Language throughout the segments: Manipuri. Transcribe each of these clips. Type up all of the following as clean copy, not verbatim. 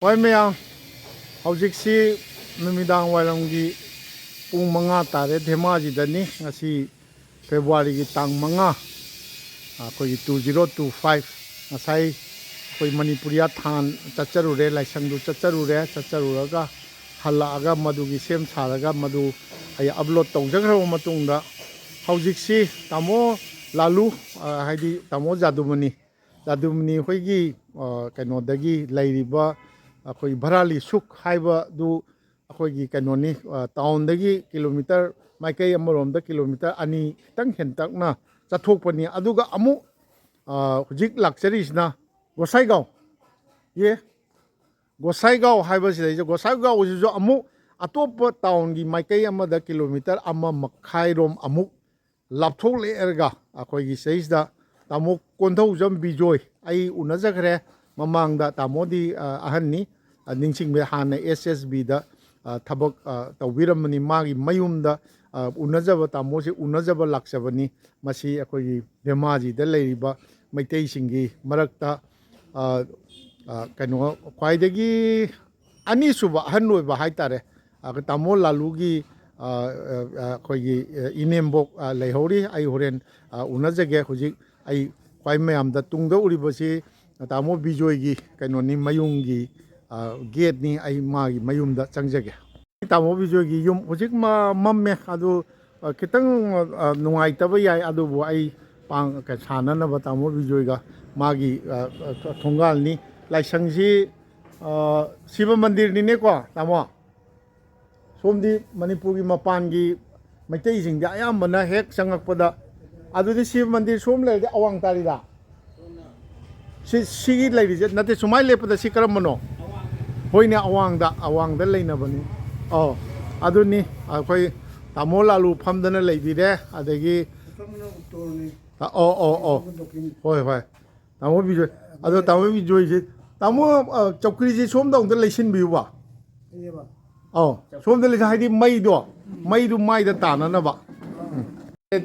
Why me howjiksi numidang walamgi pung mga tare Dhemaji dani ngasi February gi tang mga koi 2025 ngasai koi Manipuria than chacharure laisang du chacharuraga halaga madu gi sem saraga madu ay upload tawjagra matungda howjiksi tamo lalu haidi tamo jadumani hoigi kaino dagi lairiba akoi Bharali Suk haiba du akoi kainoni town dagi kilometer Meitei amarom kilometer ani tang hentakna chathokpani aduga amu hujik luxuries na GOHAI GAON ye GOHAI GAON haiba sidai GOHAI GAON uju amu atop town gi Meitei amada kilometer ama makhai rom amu lapthok le erga akoi gi seisda tamo konthau jam bijoy ai unajakhre mamangda tamodi ahanni ningsing be hana SSB da thabak tawbiramani magi mayumda unajaba tamosi unajaba laksabani masi akoi Dhemaji da leiriba Meitei singi marakta kano khwaidagi ani suba hanoi ba haitare tamo lalugi akoi inembok leihori ai horen unajage hujik ai kwai mayamda tungda uribasi tamo bijoy gi kanoni mayungi gate ni ai magi mayumda changjage tamo bijoy gi yum hujik mamme adu kitang nungai taba yai adu bu ai pang ka chana na ba tamo bijoy ga magi thongal ni laisangji Shiva mandir ni ne ko tamo somdi Manipur gi mapan gi Meitei sing ja ayambana hek sangakpada adudi Shiva mandir som le awang tarida si lady nate sumai lepda si karamano hoine awangda leinabani aduni akoi tamo lalu phamdana leibire adagi hoi tamo bijoy ado tamo bijoy si tamo chokri ji somda ongda leisin biuba somda leisa haidi maido maida tanana ba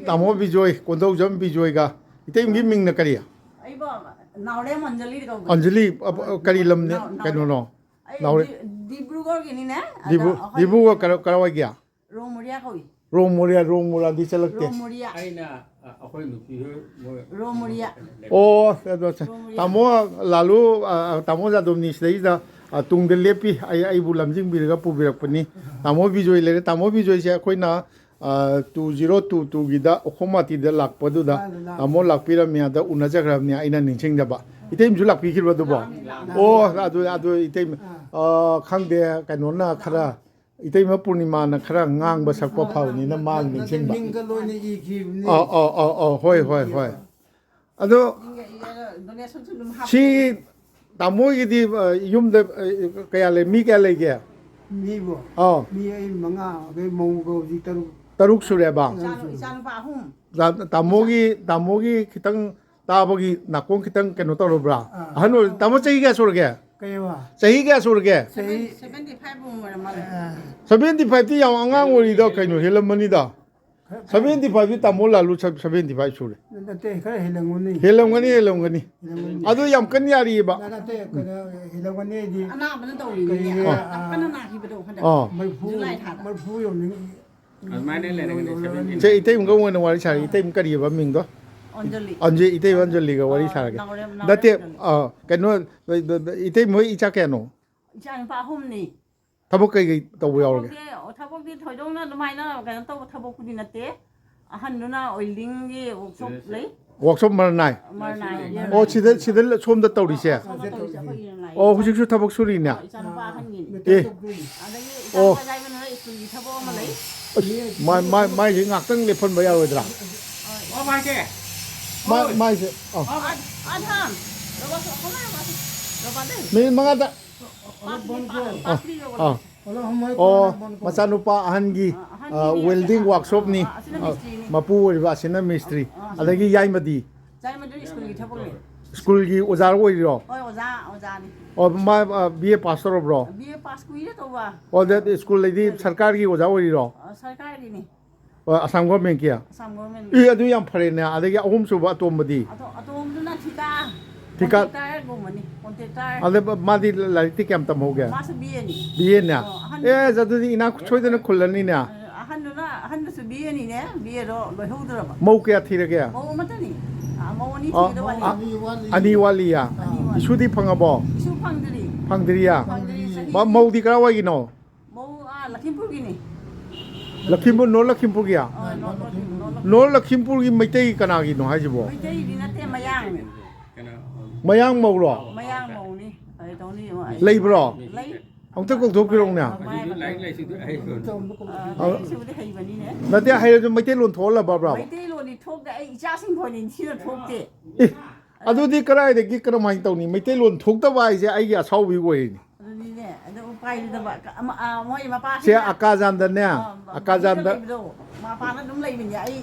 tamo bijoy kondau jam bijoy ga itei ngi mingna kariya Anjali kari lamne kano no naure Dibrugarh gini na Dibrugarh karawai gya Romoria di chalakte Romoria aina akoi nupi Romoria tamo lalu tamo jadom ni sida tungde lepi ai bulamjing birga pubirakpani tamo bijoy lere tamo bijoy se akoina 2022 gida okhomati da lakpadu da tamo lakpira miada unajagrabni aina ningsing daba item ju lakpi khirba du ba adu item khangde kanona khara item purnima na khara ngang ba sakpa phawni na mang ningsing ba hoi ado si tamo gidi yumda kaya le mi kaya le ge mi bo mi ai manga ge monggo ji taruk sureba tamogi kitang tabagi nakong kitang keno torobra hanu tamo chahi ga surge chahi ga surge 75 ti yang angang ori da keno helamani da 75 tamo lalu 75 sure nate kha helangani adu yam kan yari ba nate helangani di ana ban tawri ni kana na ki bedo khanda mai fu yo ni che itei mga wona wari sari itei mga kariba mingdo Anjali Anjali ga wari sarage date kano itei mo icha keno Chan pa hum ni tabok kai tawu yawge tabok di thoidong na dumai na kan taw tabok ku di nate ahan na oiling gi workshop marnai chida somda tawri se hujik su tabok suri na mai ji ngak tang le phon ba yawadra mai se mga da masanupa ahangi welding workshop ni mapu riba sina mistri adagi yaimadi school gi ozar oiro ma BA pass bro BA pass kuire to ba that school lady sarkar gi oza oiro sarkar gi ni Assam government kia Assam government adu yam phare na adagi ahum suba atombadi atom du na thika Tika gumani kontektar ale madi lariti kem tam ho gaya mas biye ni biye na jadudi ina choidana khulani na ahan su biye ni ne biye ro lo hudra ba mau kya thira gaya mo mata ni mo ni thi do wali ani wali ya isudi phangabo isu phangdri ya ba mau di kara wa gi no mo lakhimpur gi ni Lakhimpur no Lakhimpur gya no Lakhimpur gi Meitei kana gi no hajibo Meitei di na te mayang ni mayang mau ro mayang mo ni ai tong ni lei bro lei ông ta cũng thuộc kirong na lấy sự ai rồi su de hai bani ne na tia hai jo Meitei lon thol la ba bra Meitei lo ni thok da ai cha sing pho ni chi na thok te adu di karai de gi karamai tau ni Meitei lon thok ta bai je ai ya sau bi wei ni ni ne ada upai da ba moi ma pa se akazan da ne akazan da ma pa na dum lai min ya ai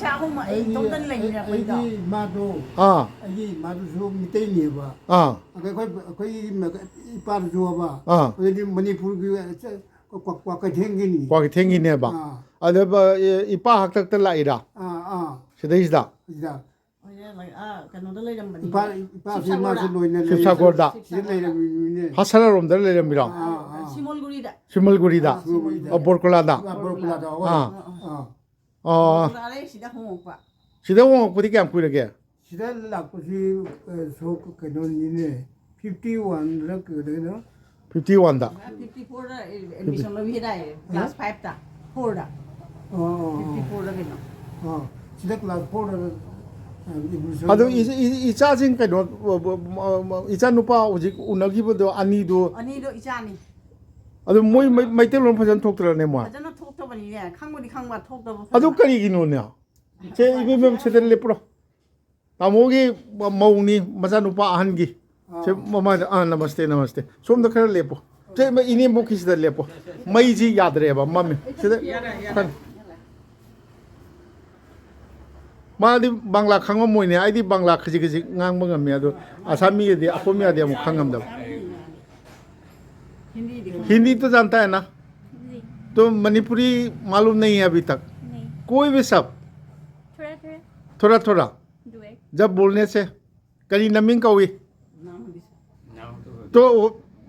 cha ho ma ai tong dan lai ni ai da di ma do ai ma do so mi te ni ba kai pa do ba ai di Manipur gi kwa ka theng gi ni kwa ki thengi ne ba adu ba ipa hak tak ta lai da se dai da da kano da lai ram bani pa si ma so loi na Sipsa gor da si lai ra mi ne hasala rom da le ram bi ra Simolguri da borkola da Borkula da ale sida ho pa sida wong pudi kam kui ge sida la ko si so ka no ni ne 51 la ko de no 51 da 54 da admission lo bi da class 5 da 4 da 54 da ke no sida class 4 da adu icha jing kai no icha nupa ujik unagi bodo ani do icha ni adu moi Meitei lon phajan thok tra ne mo jana thok to bani ne khangmodi khangma thok to adu kari gi no ne che ibe mem se le pro tamogi mau ni maja nupa ahan gi che mama namaste som da khara lepo che ini mo kis da lepo mai ji yad re ba mami se da Modi Bangla खंगम मोइने आइदी Bangla खजि खजि ngang bangam me ado asami de akomia de mo khangam da Hindi तो जानता है ना तो मणिपुरी मालूम नहीं है अभी तक कोई भी सब थोड़ा थोड़ा जब बोलने से कहीं नमिंग का हुई तो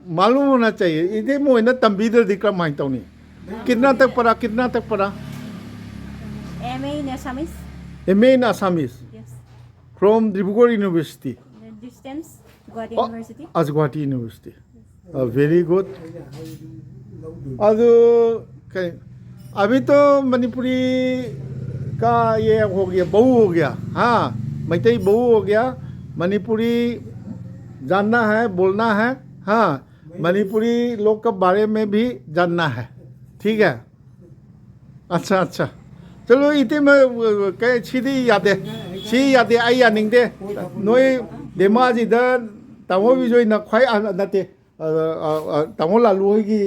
मालूम होना चाहिए इधर मोह ना तंबीदर दिक्कत मांगता हूँ कितना तक पढ़ा MA in Assamese. MA in Assamese. Yes. From Dhemaji University. The distance to Guwahati University. As Guwahati University. Very good. अभी तो मणिपुरी का ये हो गया बहु हो गया हाँ मैतेई बहु हो गया मणिपुरी जानना है बोलना है हाँ मणिपुरी लोग के बारे में भी जानना है ठीक है अच्छा चलो इतने में कह सीधी यादें आई या निंगे नोई धेमाजी दा तामो भी जो ना ख्वाई नते तामो लालू की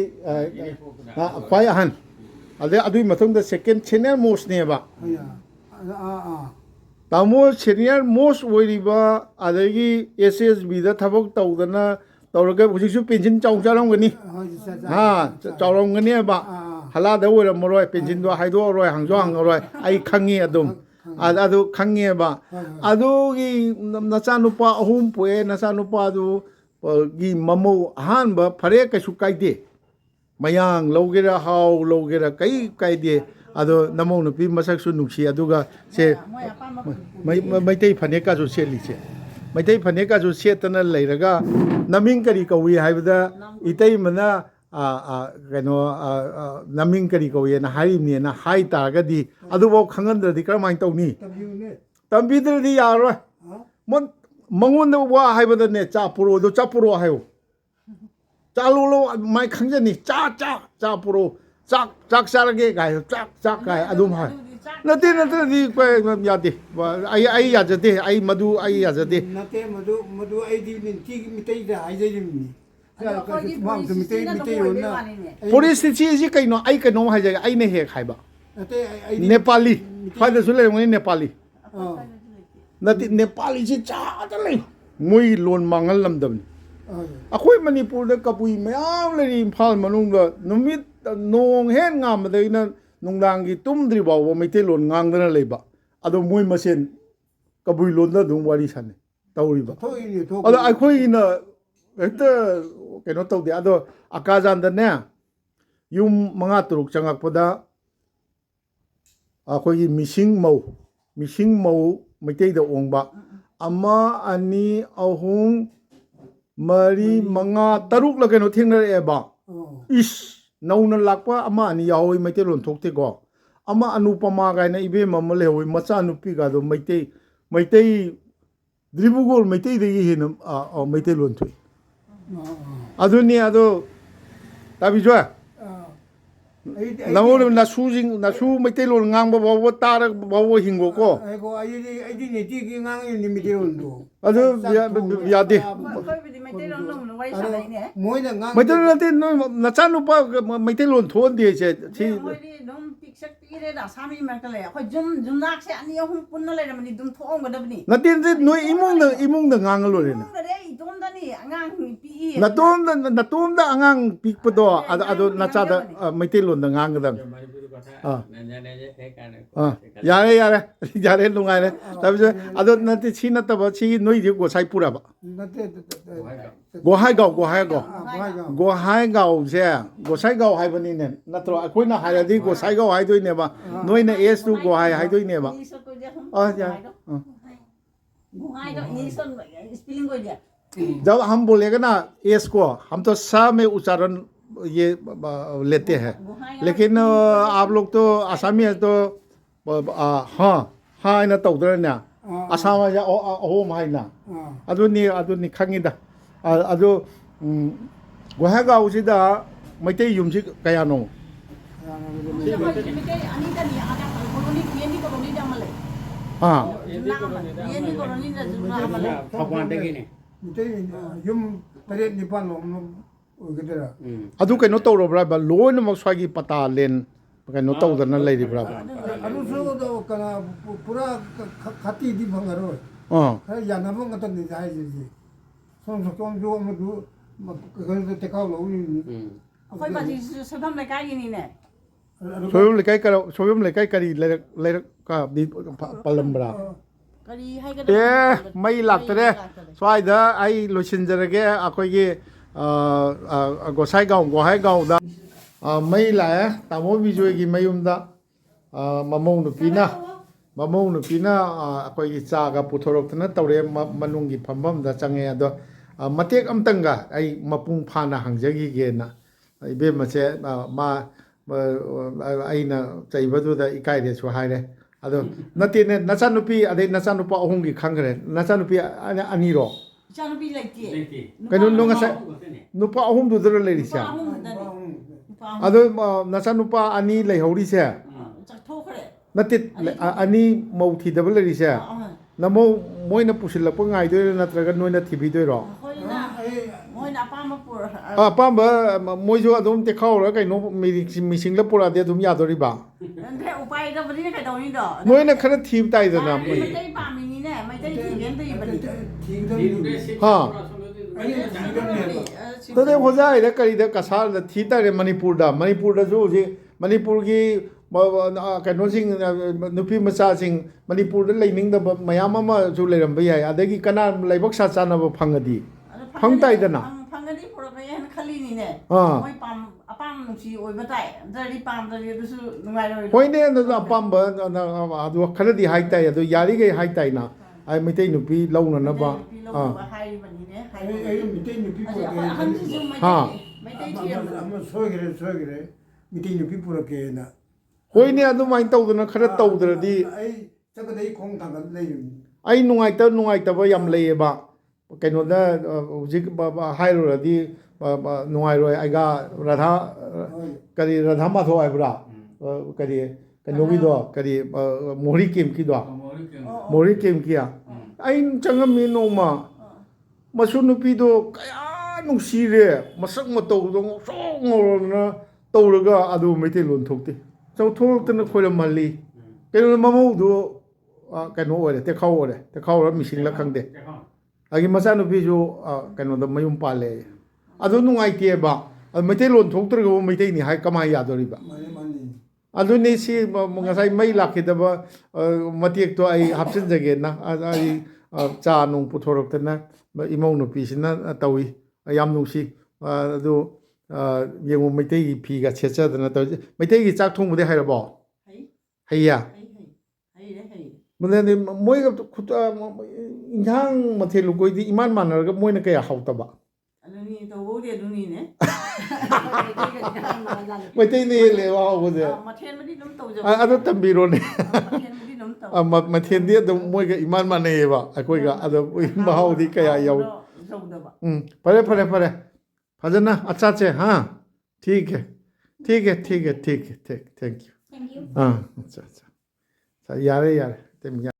ख्वाई अहन अदे अदुई मतंग द सेकंड सीनियर मोस्ट ने बा तामो सीनियर मोस्ट ओइरिबा अदगी एसएसबी दा थबक तौदना तौरगे हुजिसु पेंशन चाउचारमगनी हां चाउरमगनी बा हलादा ओइरमरोय पेंशन दो हाइदो रोय हांजो हांगरोय आई खंगी अदुम अदु खंगी बा अदुगी नचा नुपा अहुम पोए नचा नुपा दु गी ममो अहानबा फरे कछु काइदे मयांग लौगेरा हाउ लौगेरा कई काइदे अदो नमो नुपी मसकसु नुक्सी अदुगा से मैतेई फनेका जो सेलिसे मैतेई फनेका जो सेतना लैरगा नमिंग करी कवी हाइबदा इतै मना कनो नमिंग करी कवी ना हारिमने ना हाइ तारगदी अदुबो खंगनद्रदि करमाइन तौनी तंबीद्रदि यारो मन मंगोन वा हाइबदने चापुरो दो चापुरो हायो चालू लो माइ खंजनी चा पुरो चाक चारगे गाय चाक गाय अदुम हाय नते दी यादे आई याजदे आई मधु आई याजदे नते मधु आई दी ती मितै दा आई जै नि परिस्थिति जी कइनो आई कइनो हाय जाय आई ने हे खाइबा नेपाली फाइदा सुले मनि नेपाली नते नेपाली जी चा दले मोई लोन मांगल लमदम अखोई मणिपुर कपुई मैम लेरी इम्फाल मनुंग नुमित नोंग हेन गामदैना नुंगदांगी तुमद्रि बाव मैतेई लोन गांगदना लेबा अदो मोई मसेन कबुई लोन दा दुम वारी साने ꯇꯧꯔꯤꯕ ꯊꯣꯛꯏꯅꯤ ꯊꯣꯛ ꯑꯗꯣ ꯑꯩꯈꯣꯏꯒꯤꯅ ꯍꯦꯛꯇ ꯀꯩꯅꯣ ꯇꯧꯗꯦ ꯑꯗꯣ ꯑꯀꯥꯖꯥꯟꯗꯅꯦ ꯌꯨꯝ 5-6 ꯆꯪꯉꯛꯄꯗ ꯑꯩꯈꯣꯏꯒꯤ ꯃꯤꯁꯤꯡ ꯃꯧ ꯃꯩꯇꯩꯗ ꯑꯣꯡꯕ 1 2 3 4 5 6ꯂ ꯀꯩꯅꯣ ꯊꯦꯡꯅꯔꯛꯑꯦꯕ ꯏꯁ ꯅꯧꯅ ꯂꯥꯛꯄ 1 2 ꯌꯥꯎꯏ ꯃꯩꯇꯩꯂꯣꯟ ꯊꯣꯛꯇꯦꯀꯣ ꯑꯃ ꯑꯅꯨꯄꯃꯥ ꯒꯥꯏꯅ ꯏꯕꯦꯝ ꯑꯃ ꯂꯩꯍꯧꯏ ꯃꯆꯥꯅꯨꯄꯤꯒꯗꯣ ꯃꯩꯇꯩ ꯗ꯭ꯔꯤꯕꯨꯒꯣꯜ ꯃꯩꯇꯩꯗꯒꯤ ꯍꯦꯟꯅ ꯃꯩꯇꯩꯂꯣꯟ ꯊꯣꯛꯏ ꯑꯗꯨꯅꯤ ꯑꯗꯣ ꯇꯥꯕꯤꯖꯣꯏ ꯅꯪꯉꯣꯟꯗ ꯅꯁꯨ ꯃꯩꯇꯩꯂꯣꯟ ꯉꯥꯡꯕ ꯐꯥꯎꯕ ꯇꯥꯔꯒ ꯐꯥꯎꯕ ꯍꯤꯡꯒꯣꯀꯣ ꯑꯩꯗꯤ ꯅꯤꯇꯤꯒꯤ ꯉꯥꯡꯉꯤꯅꯤ ꯃꯤꯇꯩꯔꯣꯟꯗꯣ ꯑꯗꯨ ꯌꯥꯗꯦ ꯑꯩꯈꯣꯏꯕꯨꯗꯤ ꯃꯩꯇꯩꯂꯣꯟ ꯅꯧꯅ ꯋꯥꯔꯤ ꯁꯥꯟꯅꯩꯅꯦ ꯃꯣꯏꯅ ꯉꯥꯡ ꯃꯩꯇꯩꯂꯣꯟ ꯅꯠꯇꯦ ꯅꯣꯏ ꯅꯆꯥꯅꯨꯄꯥ ꯃꯩꯇꯩꯂꯣꯟ ꯊꯣꯛꯍꯟꯗꯦꯁꯦ ꯁꯤ ꯃꯣꯏꯗꯤ ꯑꯗꯨꯝ ꯄꯤꯛꯁꯛ ꯄꯤꯛꯏꯗ ꯑꯁꯥꯃꯤ ꯃꯔꯛꯇ ꯂꯩ ꯑꯩꯈꯣꯏ ꯌꯨꯝꯅꯥꯛꯁꯦ 2 3 ꯄꯨꯟꯅ ꯂꯩꯔꯝꯃꯅꯤ ꯑꯗꯨꯝ ꯊꯣꯛꯑꯝꯒꯗꯕꯅꯤ ꯅꯠꯇꯦ ꯅꯣꯏ ꯏꯃꯨꯡꯗ ꯉꯥꯡꯉ ꯂꯣꯏꯔꯦꯅ ꯏꯃꯨꯡꯗꯗꯤ ꯑꯩ ꯏꯇꯣꯝꯗꯅꯤ ꯑꯉꯥꯡ ꯄꯤꯛꯏ ꯅꯇꯣꯝꯗ ꯑꯉꯥꯡ ꯄꯤꯛꯄꯗꯣ ꯑꯗꯣ ꯅꯆꯥꯗ ꯃꯩꯇꯩꯂꯣꯟꯗ ꯉꯥꯡꯒꯗꯕꯅꯤ ꯌꯥꯔꯦ ꯅꯨꯡꯉꯥꯏꯔꯦ ꯇꯥꯕꯤꯖꯣꯏ ꯑꯗꯣ ꯅꯠꯇꯦ ꯁꯤ ꯅꯠꯇꯕ ꯁꯤ ꯅꯣꯏꯗꯤ ꯒꯣꯁꯥꯏ ꯄꯨꯔꯕ ꯒꯣꯍꯥꯏ ꯒꯥꯎꯁꯦ ꯒꯣꯁꯥꯏ ꯒꯥꯎ ꯍꯥꯏꯕꯅꯤꯅꯦ ꯅꯠꯇ꯭ꯔꯣ ꯑꯩꯈꯣꯏꯅ ꯍꯥꯏꯔꯗꯤ ꯒꯣꯁꯥꯏ ꯒꯥꯎ ꯍꯥꯏꯗꯣꯏꯅꯦꯕ ꯅꯣꯏꯅ S2 गोहाई हाइदोइनेबा गोहाई इंग्लिश स्पेलिंग कोई दिया जब हम बोलेगा ना एस को हम तो स में उच्चारण ये लेते हैं लेकिन आप लोग तो आसामी है तो हाँ हाँ ना तौदरने आसाम है अहोम है ना अदुनी खंगिदा अदु गोहाई गाउसिदा मैतै युमसि कयानो ꯌꯨꯝ 7-9 ꯑꯣꯏꯒꯗ꯭ꯔꯥ ꯑꯗꯨ ꯀꯩꯅꯣ ꯇꯧꯔꯕ꯭ꯔꯥꯕ ꯂꯣꯏꯅꯃꯛ ꯁ꯭ꯋꯥꯏꯒꯤ ꯄꯇꯥ ꯂꯦꯟ ꯀꯩꯅꯣ ꯇꯧꯗꯅ ꯂꯩꯔꯤꯕ꯭ꯔꯥꯕ ꯑꯗꯨꯁꯨ ꯀꯅꯥ ꯄꯨꯔꯥ ꯈꯥꯇꯤꯗꯤ ꯐꯪꯉꯔꯣꯏ ꯈꯔ ꯌꯥꯅꯕ ꯉꯥꯛꯇꯅꯤ ꯍꯥꯏꯁꯤꯗꯤ ꯁꯣꯝꯁꯨ ꯑꯃꯗꯨ ꯀꯩꯅꯣ ꯇꯦꯀꯥꯎ ꯂꯧꯔꯤꯅꯤ ꯑꯩꯈꯣꯏ ꯃꯁꯤꯁꯨ ꯁꯣꯏꯕꯝ ꯂꯩꯀꯥꯏꯒꯤꯅꯤꯅꯦ ꯁꯣꯏꯕꯝ ꯂꯩꯀꯥꯏ ꯀꯔꯤ ꯂꯩꯔꯛꯀ ꯄꯜꯂꯝꯕ꯭ꯔꯥ ꯃꯩ ꯂꯥꯛꯇꯔꯦ ꯁ꯭ꯋꯥꯏꯗ ꯑꯩ ꯂꯣꯏꯁꯤꯟꯖꯔꯒꯦ ꯑꯩꯈꯣꯏꯒꯤ ꯒꯣꯍꯥꯏ ꯒꯥꯎꯗ ꯃꯩ ꯂꯥꯛꯑꯦ ꯇꯥꯃꯣ ꯕꯤꯖꯣꯏꯒꯤ ꯃꯌꯨꯝꯗ ꯃꯃꯧ ꯅꯨꯄꯤꯅ ꯑꯩꯈꯣꯏꯒꯤ ꯆꯥꯒ ꯄꯨꯊꯣꯔꯛꯇꯅ ꯇꯧꯔꯦ ꯃꯅꯨꯡꯒꯤ ꯐꯝꯐꯝꯗ ꯆꯪꯉꯦ ꯑꯗꯣ ꯃꯇꯦꯛ ꯑꯝꯇꯪꯒ ꯑꯩ ꯃꯄꯨꯡ ꯐꯥꯅ ꯍꯪꯖꯈꯤꯒꯦꯅ ꯏꯕꯦꯝꯃꯁꯦ ꯑꯩꯅ ꯆꯩꯕꯗꯨꯗ ꯏꯀꯥꯏꯔꯦꯁꯨ ꯍꯥꯏꯔꯦ ꯑꯗꯣ ꯅꯠꯇꯦꯅꯦ ꯅꯆꯥꯅꯨꯄꯤ ꯑꯗꯩ ꯅꯆꯥꯅꯨꯄꯥ 3ꯒꯤ ꯈꯪꯈ꯭ꯔꯦ ꯅꯆꯥꯅꯨꯄꯤ 2ꯔꯣ ꯏꯆꯥꯅꯨꯄꯤ ꯂꯩꯇꯦ ꯀꯩꯅꯣ ꯉꯁꯥꯏ ꯅꯨꯄꯥ 3ꯗꯨꯗꯔ ꯂꯩꯔꯤꯁꯦ ꯑꯗꯣ ꯅꯆꯥꯅꯨꯄꯥ 2 ꯂꯩꯍꯧꯔꯤꯁꯦ ꯆꯠꯊꯣꯛꯈ꯭ꯔꯦ ꯅꯠꯇꯦ 2 ꯃꯧ ꯊꯤꯗꯕ ꯂꯩꯔꯤꯁꯦ ꯅꯃꯧ ꯃꯣꯏꯅ ꯄꯨꯁꯤꯜꯂꯛꯄ ꯉꯥꯏꯗꯣꯏꯔꯣ ꯅꯠꯇ꯭ꯔꯒ ꯅꯣꯏꯅ ꯊꯤꯕꯤꯗꯣꯏꯔꯣ ꯃꯣꯏꯅ ꯑꯄꯥꯝꯕ ꯄꯨꯔ ꯑꯄꯥꯝꯕ ꯃꯣꯏꯁꯨ ꯑꯗꯨꯝ ꯇꯦꯛꯈꯥꯎꯔ ꯀꯩꯅꯣ ꯃꯤꯁꯤꯡꯗ ꯄꯨꯔꯛꯑꯗꯤ ꯑꯗꯨꯝ ꯌꯥꯗꯣꯔꯤꯕ ꯎꯄꯥꯏ ꯂꯩꯇꯕꯅꯤꯅ ꯀꯩꯗꯧꯅꯤꯗꯣ ꯅꯣꯏꯅ ꯈꯔ ꯊꯤꯕ ꯇꯥꯏꯗꯅ ꯃꯩꯇꯩ ꯄꯥꯝꯃꯤꯅꯤꯅꯦ ꯃꯩꯇꯩ ꯊꯤꯒꯦꯅ ꯍꯥ तदे होजाइदा करीदा कसारदा थी तारे मणिपुरदसु हौजिक मणिपुरगी कैनोसिंग नुपी मचासिंग मणिपुरदा लेनिंगदबा मयाम अमासु लेरंबा याय अदगी कना लाइबक सा चानबा फंगदी फंग ताइदना फंगदी पुरकयन खलिनिने मोय पाम अपाम नुसी ओइबा ताइ दरी पाम दरी दुसु नुगाइरोइ होइने अदु अपामबा अदु खरदी हाइ ताइ अदु यारिगै हाइ ताइना आई मितै नुपी लौननबा मितै नुपी सोइगरे मितै नुपी पुरकेना होइने अदुमाइन तौदना खरा तौदरदी आई चकदई खोंग थांगल लेयुनी आई नुंगाइतबा याम लेयेबा कैनोदा हुजिक हाइरोरदी नुंगाइरोय आइगा राधा करी राधा माधव आइब्रा करी कैनोगिदो करी मोहरी केम किया आई चंगमी नोमा मसु नुपीदो कया नुसीरे मसक मतौदो सोंगोरना तौरगा अदु मैते लोन थोकते चौथोरतन खोइरमल्ली कैनो ममौदो कैनो ओरे तेखाव मिसिंगला खंगदे आगी मचा नुपीजो कैनोदा मयुम पाले अदु नुंगाइतेबा मैते लोन थोकत्रगो मैतेनी हाइ कमाय यादोरिबा अदुने सी ngasai mai lakidaba mateek to ai hapsinjage na ai ꯆꯥ ꯅꯨꯡ ꯄꯨꯊꯣꯔꯛꯇꯅ ꯏꯃꯧ ꯅꯨꯄꯤꯁꯤꯅ ꯇꯧꯏ ꯌꯥꯝ ꯅꯨꯡꯁꯤ ꯑꯗꯨ ꯌꯦꯡꯉꯨ ꯃꯩꯇꯩꯒꯤ ꯐꯤꯒ ꯁꯦꯠꯆꯗꯅ ꯇꯧꯏ ꯃꯩꯇꯩꯒꯤ ꯆꯥꯛ ꯊꯣꯡꯕꯗꯤ ꯍꯩꯔꯕꯣ ꯍꯩ ꯍꯩꯌꯥ ꯍꯩꯔꯦ ꯍꯩꯔꯦ ꯃꯗꯤ ꯃꯣꯏꯒ ꯏꯟꯁꯥꯡ ꯃꯊꯦꯜ ꯂꯨꯀꯣꯏꯗꯤ ꯏꯃꯥꯟ ꯃꯥꯟꯅꯔꯒ ꯃꯣꯏꯅ ꯀꯌꯥ ꯍꯥꯎꯇꯕ ꯑꯗꯨꯅꯤ ꯇꯧꯕꯧꯗꯤ ꯑꯗꯨꯅꯤꯅꯦ ꯃꯩꯇꯩꯅ ꯍꯦꯜꯂꯦꯕ ꯍꯥꯎꯕꯁꯦ ꯃꯊꯦꯜꯕꯨꯗꯤ ꯑꯗꯨꯝ ꯇꯧꯖꯕ ꯑꯗꯨ ꯇꯝꯕꯤꯔꯣꯅꯦ ꯃꯊꯦꯜꯕꯨꯗꯤ ꯑꯗꯨꯝ ꯇꯧ ꯃꯊꯦꯜꯗꯤ ꯑꯗꯨꯝ ꯃꯣꯏꯒ ꯏꯃꯥꯟ ꯃꯥꯟꯅꯩꯌꯦꯕ ꯑꯩꯈꯣꯏꯒ ꯑꯗꯣ ꯃꯍꯥꯎꯗꯤ ꯀꯌꯥ ꯌꯧ ꯇꯧꯗꯕ फरे फरे फरे फजना अच्छा से हाँ ठीक है ठीक है ठीक है ठीक है ठीक थैंक यू Thank you. हाँ अच्छा अच्छा यारे यार